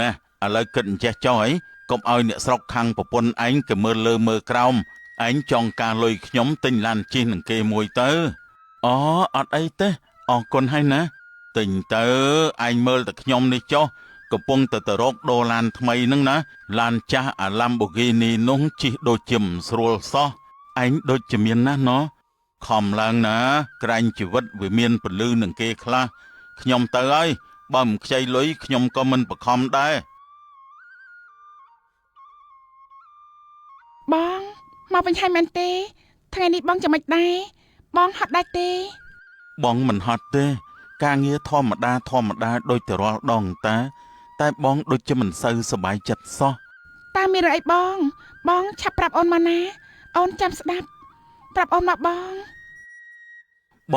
ណែឥឡូវគិតចេះចុះអីកុំឲ្យអ្នកស្រុកខាងប្រពន្ធឯងក៏មើលលើមើលក្រោមឯងចង់ការលុយខ្ញុំទិញឡានជិះនឹងគេមួយទៅអូអត់អីទេអរគុណហើយណាទិញទៅឯងមើលតែខ្ញុំនេះចុះកំពុងទៅរកដូរឡានថ្មីហ្នឹងណាឡានចាស់អា Lamborghini នោះជិះដូចជាមិនស្រួលសោះឯងដូចជាមានណាស់ណោះខំឡើងណាក្រែងជីវិតវាមានពលឺនឹងគេខ្លះខ្ញុំទៅហើយបើមិនខ្ចីលុយខ្ញុំក៏មិនបខំដែរបងមកវិញហើយមែនទេថ្ងៃនេះបងចាំមិនដែរបងហត់ដែរទេបងមិនហត់ទេការងារធម្មតាដូចតែរាល់ដងតែបងដូចជាមិនសូវសប្បាយចិត្តសោះតើមានរឿងអីបងឆាប់ប្រាប់អូនមកណាអូនចាំស្ដាប់ប្រាប់អូនមកប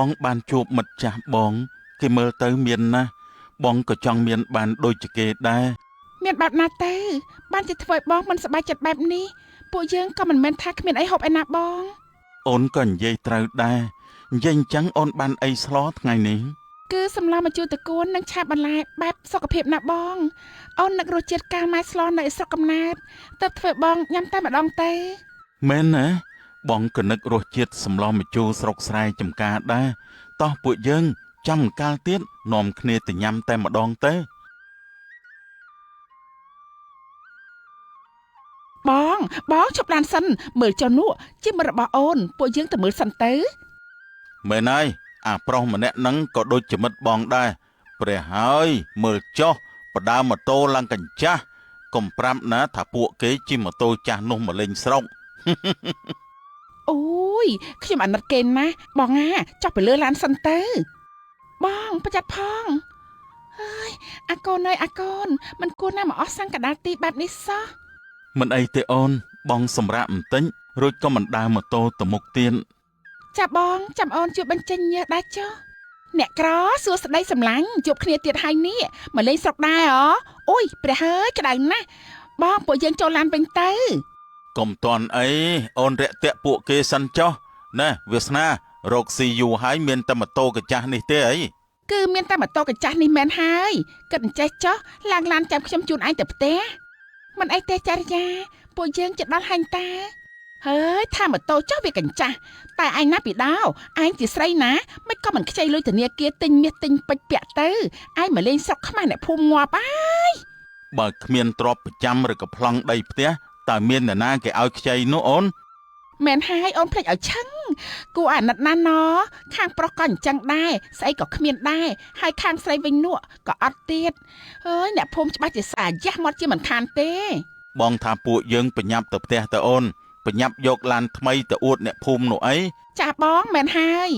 ងបានជួបមិត្តចាស់បងគេមើលទៅមានណាស់បងក៏ចង់មានបានដូចជាគេដែរមានបែបណាទៅបានជាធ្វើឲ្យបងមិនសប្បាយចិត្តបែបនេះពួកយើងក៏មិនមែនថាគ្មានអីហូបឯណាបងអូនក៏និយាយត្រូវដែរនិយាយអញ្ចឹងអូនបានអីស្លោថ្ងៃនេះគឺសម្លម្ជូរតកួននិងឆាបន្លែបែបសុខភាពណាបងអូននឹករសជាតិកាលម៉ែស្លនៅស្រុកកំណើតទើបធ្វើបងញ៉ាំតែម្ដងទេមែនណាបងក៏នឹករសជាតិសម្លម្ជូរស្រុកស្រែចំការដែរតោះពួកយើងចាំកាលទៀតនាំគ្នាទៅញ៉ាំតែម្ដងទេបងជប់ឡានសិនមើលចុះនោះជាមិត្តរបស់អូនពួកយើងទៅមើលសិនទៅមែនហើយអាប្រុសម្នាក់ហ្នឹងក៏ដូចជាមិត្តបងដែរព្រះហើយមើលចុះបដើមម៉ូតូឡើងកញ្ចាស់កុំប្រាប់ណាថាពួកគេជិះម៉ូតូចាស់នោះមកលេងស្រុកអូយខ្ញុំអាណិតគេណាបងចុះទៅលើឡានសិនទៅបងប្រយ័ត្នផងហើយអាកូនអើយអាកូនមិនគួរណាមកអស់សង្កដាលទីបែបនេះសោះមិនអីទេអូនបងសម្រាប់បន្តិចរួចក៏មិនដើរម៉ូតូទៅមុខទៀតចាបងចាំអូនជួយបញ្ចេញញើសដែរចុះអ្នកក្រសួស្ដីសម្លាញ់ជួបគ្នាទៀតហើយនេះមកលេងស្រុកដែរអូយព្រះហើយក្តៅណាស់បងពួកយើងចូលឡានវិញទៅកុំតន់អីអូនរាក់ទាក់ពួកគេសិនចុះណែវាសនារកស៊ីយូរហើយមានតែម៉ូតូកាចាស់នេះទេអីគឺមានតែម៉ូតូកាចាស់នេះមែនហើយគិតអញ្ចេះចុះឡើងឡានចាំខ្ញុំជូនឯងទៅផ្ទះមិនអីទេចារ្យាពួកយើងជិតដល់ហាញ់តាហើយថាម៉ូតូចុះវាកញ្ចាស់តែឯងណាពីដោឯងជាស្រីណាមិនក៏មិនខ្ចីលុយធនាគារទិញមាសទិញពេជ្រពាក់ទៅឯងមកលេងស្រុកខ្មែរអ្នកភូមិងាប់ហើយបើគ្មានទ្រព្យប្រចាំឬក៏ប្លង់ដីផ្ទះតើមាននរណាគេឲ្យខ្ចីនោះអូនមែនហើយអូនភ្លេចឲ្យឆឹងគួរអាណិតណាស់ណខាងប្រុសក៏អញ្ចឹងដែរស្អីក៏គ្មានដែរហើយខាងស្រីវិញនោះក៏អត់ទៀតហើយអ្នកភូមិច្បាស់ជាសាយ៉ាស់មកជាមិនខានទេបងថាពួកយើងបញ្ញាប់ទៅផ្ទះទៅអូនបញ្ញាប់យកឡានថ្មីទៅអួតអ្នកភូមិនោះអីចាបងមែនហើយ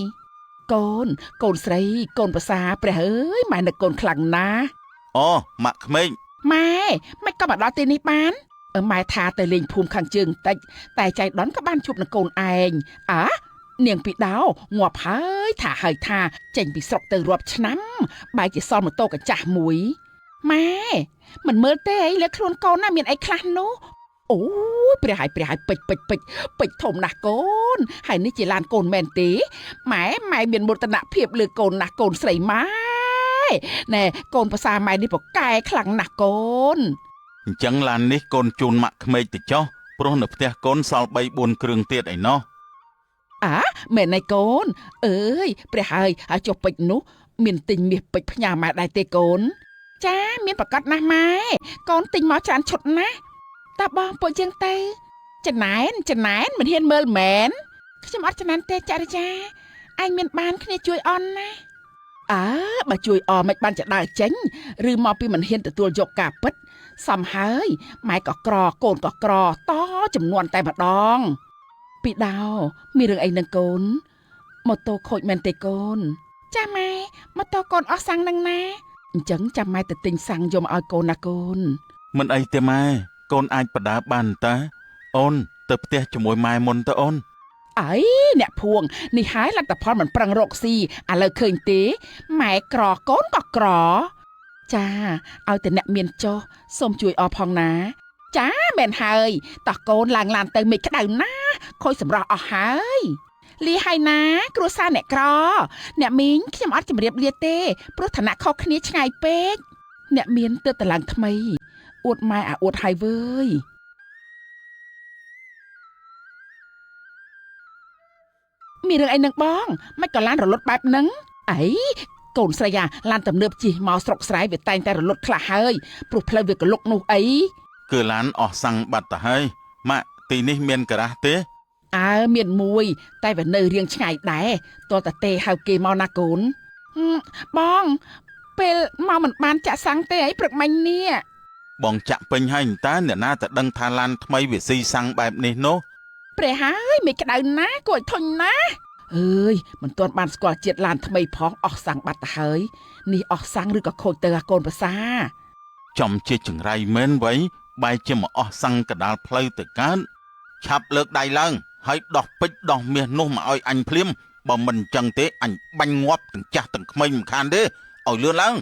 កូនស្រីកូនប្រសាព្រះអើយម៉ែនឹកកូនខ្លាំងណាស់អូម៉ាក់ក្មេកម៉ែមិនក៏មកដល់ទីនេះបានម៉ែថាទៅលេងភូមិខាងជើងតិចតែចៃដន្យក៏បានជួបនឹងកូនឯងនាងពីដោងាប់ហើយថាចេញពីស្រុកទៅរាប់ឆ្នាំបែរជាសល់ម៉ូតូកាចាស់មួយម៉ែមិនមើលទេអីលើខ្លួនកូនណាមានអីខ្លះនោះអូយព្រះហើយពេជ្រធំណាស់កូនហើយនេះជាឡានកូនមែនទេម៉ែមានមោទនភាពលើកូនណាស់កូនស្រីម៉ែណែកូនប្រសាម៉ែនេះប្រកែខ្លាំងណាស់កូនអញ្ចឹងឡាននេះកូនជូនម៉ាក់ក្មេកទៅចុះព្រោះនៅផ្ទះកូនសល់ 3-4 គ្រឿងទៀតឯណោះមែនហើយកូនអើយព្រះហើយចុះពេជ្រនោះមានទិញមាសពេជ្រផ្ញើម៉ែដែរទេកូនចាមានប្រកាសណាស់ម៉ែកូនទិញមកច្រើនឈុតណាស់តើបងពួកយើងទៅចំណែនមិនហ៊ានមើលមែនខ្ញុំអត់ចំណែនទេចារ្យាឯងមានបានគ្នាជួយអន់ណាបើជួយមិនបានចដើរចេញឬមកពីមិនហ៊ានទទួលយកការពិតសំហើយម៉ែក៏ក្រកូនក៏ក្រតចំនួនតែម្ដងពីដោមានរឿងអីនឹងកូនម៉ូតូខូចមែនទេកូនចាម៉ែម៉ូតូកូនអស់សាំងនឹងណាអញ្ចឹងចាំម៉ែទៅទិញសាំងយកមកឲ្យកូនណាកូនមិនអីទេម៉ែកូនអាចបដើបានតាអូនទៅផ្ទះជាមួយម៉ែមុនទៅអូនអីអ្នកភួងនេះហើយលទ្ធផលមិនប្រឹងរកស៊ីឥឡូវឃើញទេម៉ែក្រកូនក៏ក្រចាឲ្យតែអ្នកមានចុះសូមជួយអរផងណាចាមែនហើយតោះកូនឡើងឡានទៅមេឃក្តៅណាខូចសម្រស់អស់ហើយលីហើយណាគ្រួសារអ្នកក្រអ្នកមីងខ្ញុំអត់ជម្រាបលាទេព្រោះឋានៈខុសគ្នាឆ្ងាយពេកអ្នកមានទើបតឡើងថ្មី អួតម៉ែអាអួតហើយវើយមានរឿងអីនឹងបងមិនក៏ឡានរលត់បែបហ្នឹងអីកូនស្រីឡានទំនើបជិះមកស្រុកស្រែវាតែងតែរលត់ខ្លះហើយព្រោះផ្លូវវាកលុកនោះអីគឺឡានអស់សាំងបាត់ទៅហើយម៉ាក់ទីនេះមានការ៉ាស់ទេមានមួយតែវានៅរៀងឆ្ងាយដែរតើតាទេហៅគេមកណាកូនបងពេលមកមិនបានចាក់សាំងទេអីព្រឹកមិញនេះបងចាក់ពេញហើយតើអ្នកណាទៅដឹងថាឡានថ្មីវាស៊ីសាំងបែបនេះនោះព្រះហើយមិនក្តៅណាគួរឲ្យធុញណាអើយមិនទាន់បានស្គាល់ជាតិឡានថ្មីផងអស់សាំងបាត់ទៅហើយនេះអស់សាំងឬក៏ខូចទៅអាកូនប្រសាចំជាចង្រៃមែនវៃបែរជាមកអស់សាំងកដាលផ្លូវទៅកើតឆាប់លើកដៃឡើងហើយដោះពេជ្រដោះមាសនោះមកឲ្យអញភ្លាមបើមិនអញ្ចឹងទេអញបាញ់ងាប់ទាំងចាស់ទាំងក្មេងមិនខានទេឲ្យលឿនឡើង